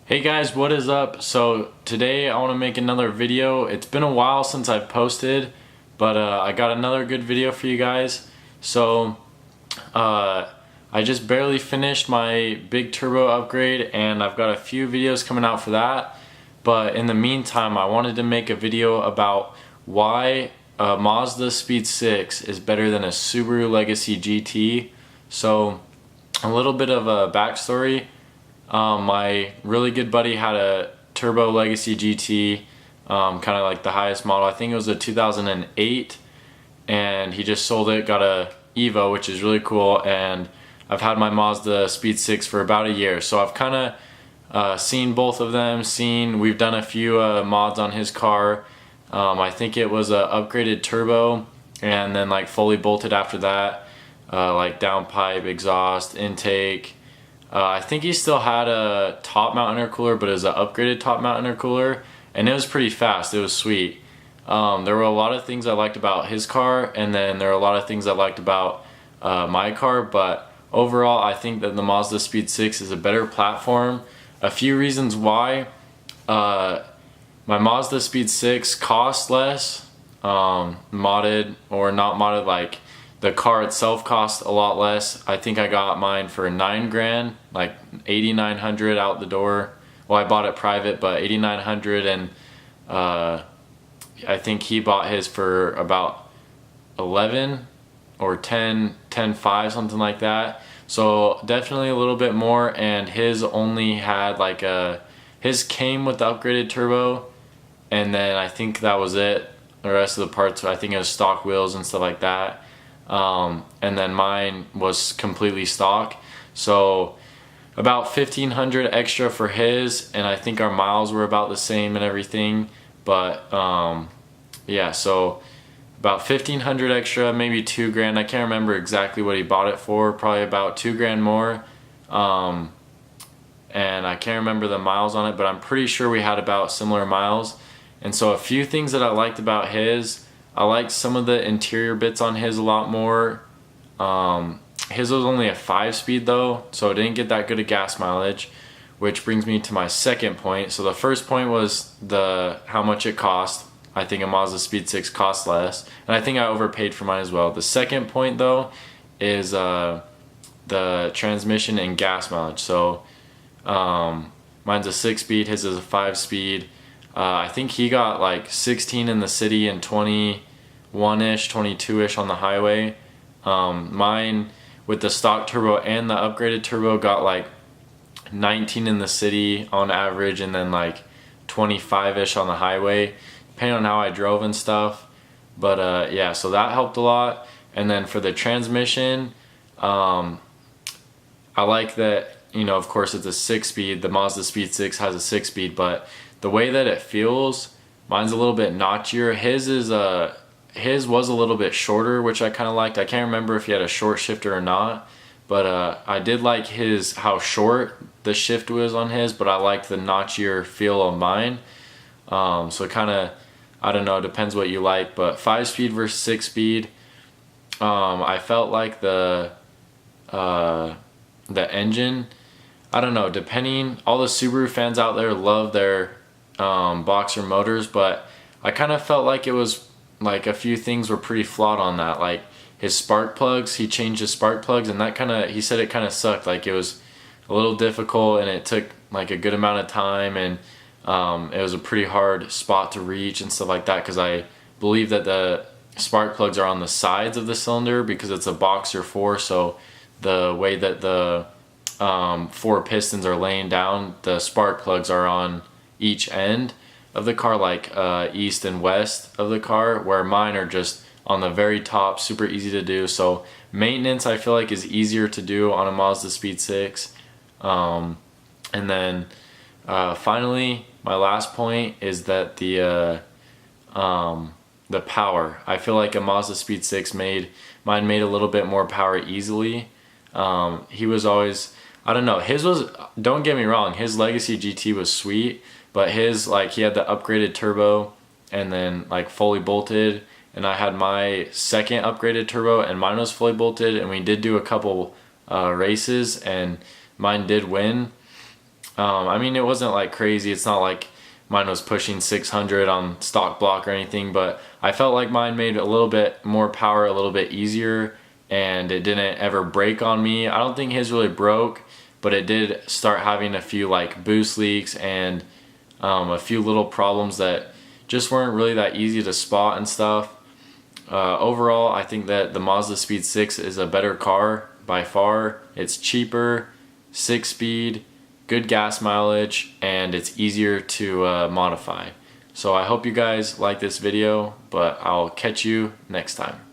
Hey guys, what is up? So today I want to make another video. It's been a while since I've posted, but I got another good video for you guys. So I just barely finished my big turbo upgrade and I've got a few videos coming out for that. But in the meantime, I wanted to make a video about why a Mazda Speed 6 is better than a Subaru Legacy GT. So a little bit of a backstory. My really good buddy had a Turbo Legacy GT, kind of like the highest model. I think it was a 2008, and he just sold it, got a Evo, which is really cool, and I've had my Mazda Speed 6 for about a year. So I've kind of seen both of them, we've done a few mods on his car. I think it was a upgraded turbo, and then like fully bolted after that, like downpipe, exhaust, intake. I think he still had a top mount intercooler, but it was an upgraded top mount intercooler, and it was pretty fast. It was sweet. There were a lot of things I liked about his car, and then there were a lot of things I liked about my car, but overall I think that the Mazda Speed 6 is a better platform. A few reasons why. My Mazda Speed 6 costs less, modded or not modded, like the car itself cost a lot less. I think I got mine for $9 grand, like 8,900 out the door. Well, I bought it private, but 8,900, and I think he bought his for about 11 or 10.5, something like that. So definitely a little bit more, and his only had like his came with the upgraded turbo, and then I think that was it. The rest of the parts, I think it was stock wheels and stuff like that. And then mine was completely stock, so about 1,500 extra for his, and I think our miles were about the same and everything, but yeah, so about 1,500 extra, maybe 2 grand. I can't remember exactly what he bought it for, probably about 2 grand more, and I can't remember the miles on it, but I'm pretty sure we had about similar miles. And so a few things that I liked about his, I liked some of the interior bits on his a lot more. His was only a 5-speed though, so it didn't get that good of gas mileage, which brings me to my second point. So the first point was how much it cost. I think a Mazda Speed 6 costs less, and I think I overpaid for mine as well. The second point though is the transmission and gas mileage. So mine's a 6-speed, his is a 5-speed. I think he got like 16 in the city and 21-ish, 22-ish on the highway. Mine with the stock turbo and the upgraded turbo got like 19 in the city on average, and then like 25-ish on the highway, depending on how I drove and stuff. But yeah, so that helped a lot. And then for the transmission, I like that, you know, of course it's a 6-speed. The Mazda Speed 6 has a 6-speed, but the way that it feels, mine's a little bit notchier. His was a little bit shorter, which I kind of liked. I can't remember if he had a short shifter or not, but I did like how short the shift was on his, but I liked the notchier feel of mine. So kind of, I don't know, depends what you like, but 5-speed versus 6-speed, I felt like the engine, I don't know, depending, all the Subaru fans out there love their boxer motors, but I kind of felt like it was like a few things were pretty flawed on that. Like his spark plugs, he changed his spark plugs, and that kind of, he said it kind of sucked. Like it was a little difficult, and it took like a good amount of time, and it was a pretty hard spot to reach and stuff like that, because I believe that the spark plugs are on the sides of the cylinder because it's a boxer 4, so the way that the 4 pistons are laying down, the spark plugs are on each end of the car, like east and west of the car, where mine are just on the very top, super easy to do. So maintenance, I feel like, is easier to do on a Mazda Speed 6. And then finally, my last point is that the power. I feel like a Mazda Speed 6 mine made a little bit more power easily. He was always, I don't know, his was, don't get me wrong, his Legacy GT was sweet, but his, like, he had the upgraded turbo and then like fully bolted, and I had my second upgraded turbo and mine was fully bolted, and we did do a couple races and mine did win. I mean, it wasn't like crazy. It's not like mine was pushing 600 on stock block or anything, but I felt like mine made a little bit more power, a little bit easier, and it didn't ever break on me. I don't think his really broke, but it did start having a few like boost leaks and a few little problems that just weren't really that easy to spot and stuff. Overall, I think that the Mazdaspeed 6 is a better car by far. It's cheaper, 6-speed, good gas mileage, and it's easier to modify. So I hope you guys like this video, but I'll catch you next time.